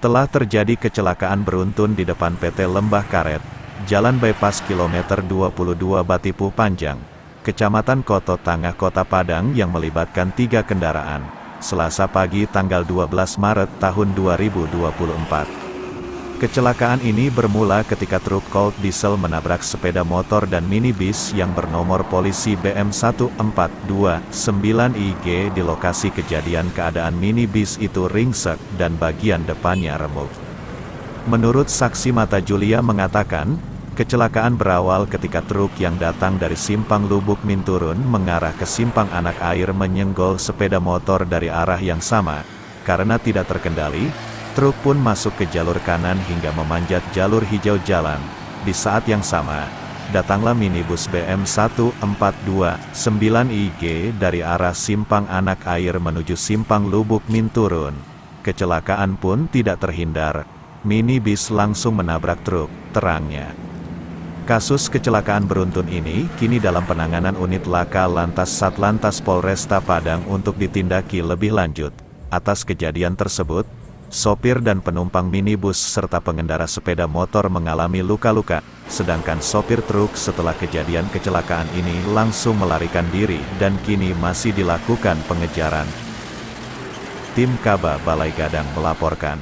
Telah terjadi kecelakaan beruntun di depan PT Lembah Karet, Jalan Bypass kilometer 22 Batipu Panjang, Kecamatan Koto Tangah Kota Padang yang melibatkan 3 kendaraan, Selasa pagi tanggal 12 Maret tahun 2024. Kecelakaan ini bermula ketika truk Colt Diesel menabrak sepeda motor dan minibus yang bernomor polisi BM1429IG. Di lokasi kejadian keadaan minibus itu ringsek dan bagian depannya remuk. Menurut saksi mata Julia mengatakan, kecelakaan berawal ketika truk yang datang dari Simpang Lubuk Minturun mengarah ke Simpang Anak Air menyenggol sepeda motor dari arah yang sama. Karena tidak terkendali, truk pun masuk ke jalur kanan hingga memanjat jalur hijau jalan. Di saat yang sama, datanglah minibus BM1429IG dari arah Simpang Anak Air menuju Simpang Lubuk Minturun. Kecelakaan pun tidak terhindar. Minibus langsung menabrak truk, terangnya. Kasus kecelakaan beruntun ini kini dalam penanganan unit laka lantas Satlantas Polresta Padang untuk ditindaki lebih lanjut. Atas kejadian tersebut, sopir dan penumpang minibus serta pengendara sepeda motor mengalami luka-luka, sedangkan sopir truk setelah kejadian kecelakaan ini langsung melarikan diri dan kini masih dilakukan pengejaran. Tim Kaba Balai Gadang melaporkan.